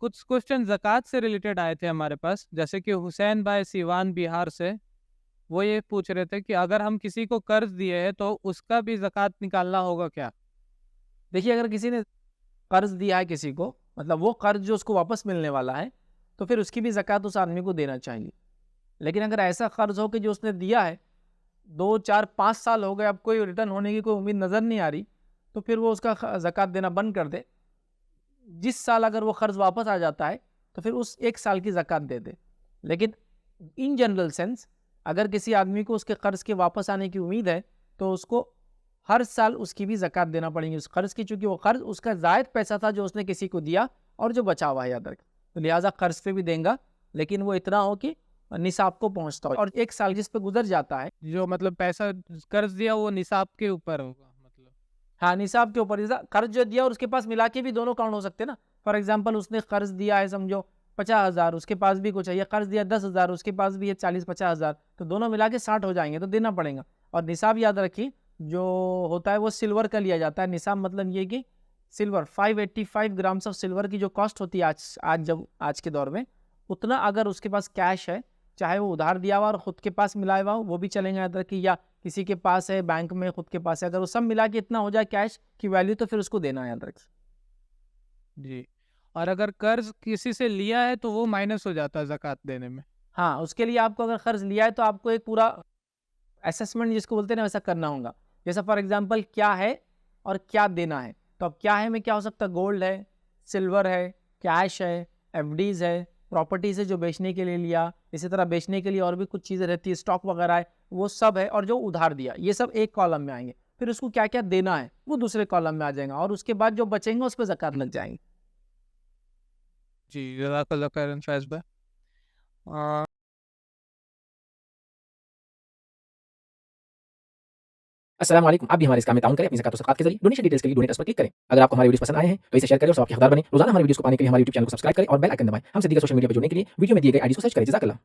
कुछ क्वेश्चन ज़कात से रिलेटेड आए थे हमारे पास, जैसे कि हुसैन भाई सीवान बिहार से, वो ये पूछ रहे थे कि अगर हम किसी को कर्ज़ दिए हैं तो उसका भी ज़कात निकालना होगा क्या? देखिए, अगर किसी ने कर्ज़ दिया है किसी को, मतलब वो कर्ज़ जो उसको वापस मिलने वाला है, तो फिर उसकी भी ज़कात उस आदमी को देना चाहिए। लेकिन अगर ऐसा कर्ज़ हो कि जो उसने दिया है, 2, 4, 5 साल हो गए, अब कोई रिटर्न होने की कोई उम्मीद नज़र नहीं आ रही, तो फिर वो उसका ज़कात देना बंद कर दे। जिस साल अगर वो कर्ज़ वापस आ जाता है, तो फिर उस 1 साल की ज़कात दे दे। लेकिन इन जनरल सेंस अगर किसी आदमी को उसके कर्ज़ के वापस आने की उम्मीद है, तो उसको हर साल उसकी भी ज़कात देना पड़ेगी उस कर्ज़ की, चूँकि वो कर्ज़ उसका ज़ायद पैसा था जो उसने किसी को दिया और जो बचा हुआ है याद रखें। तो लिहाज़ा कर्ज़ पे भी देगा, लेकिन वो इतना हो कि निसाब को पहुँचता हो, और 1 साल जिस पे गुज़र जाता है। जो मतलब पैसा कर्ज़ दिया वो निसाब के ऊपर होगा मतलब। हाँ, निसाब के ऊपर जैसा कर्ज़ जो दिया और उसके पास मिला के भी दोनों काउंट हो सकते हैं ना। फॉर एग्ज़ाम्पल उसने कर्ज़ दिया है समझो 50,000, उसके पास भी कुछ है, या कर्ज़ दिया 10,000, उसके पास भी है 40-50,000, तो दोनों मिला के 60 हो जाएँगे, तो देना पड़ेगा। और निसाब याद रखिए, जो होता है वो सिल्वर का लिया जाता है। निसाब मतलब ये कि सिल्वर 585 ग्राम्स ऑफ सिल्वर की जो कॉस्ट होती है आज के दौर में, उतना अगर उसके पास कैश है, चाहे वो उधार दिया हुआ और खुद के पास मिलाया हुआ हो, वो भी चलेगा याद रखिए, या किसी के पास है, बैंक में खुद के पास है, अगर वो सब मिला के इतना हो जाए कैश की वैल्यू, तो फिर उसको देना याद रखिए। जी। और अगर कर्ज़ किसी से लिया है तो वो माइनस हो जाता है ज़कात देने में। हाँ, उसके लिए आपको अगर कर्ज़ लिया है तो आपको एक पूरा असेसमेंट जिसको बोलते हैं ना, वैसा करना होगा। जैसा फॉर एग्ज़ाम्पल क्या है और क्या देना है। तो अब क्या है में क्या हो सकता है, गोल्ड है, सिल्वर है, कैश है, एफडीज़ है, प्रॉपर्टीज़ है जो बेचने के लिए लिया, इसी तरह बेचने के लिए और भी कुछ चीज़ें रहती है, स्टॉक वगैरह है, वो सब है, और जो उधार दिया, ये सब एक कॉलम में आएँगे। फिर उसको क्या-क्या देना है, वो दूसरे कॉलम में आ जाएगा, और उसके बाद जो बचेंगे उस पे ज़कात लग जाएगी। जी, जज़ाकल्लाह खैरन फैज़ भाई। अ अस्सलाम वालेकुम। आप भी हमारे इस काम में ताउन करें अपनी ज़कात और सदक़ात के ज़रिए। डोनेशन डिटेल्स के लिए डोनेट अस पर क्लिक करें। अगर आपको हमारे वीडियोज़ पसंद आए हैं तो इसे शेयर करें और सबके हकदार बनें। रोज़ाना हमारे वीडियोज़ को पाने के लिए हमारे यूट्यूब चैनल को सब्सक्राइब करें और बेल आइकन दबाएँ। हमसे दीगर सोशल मीडिया पर जुड़ने के लिए वीडियो में दिए गए आईडी को सर्च करें। जज़ाकल्लाह।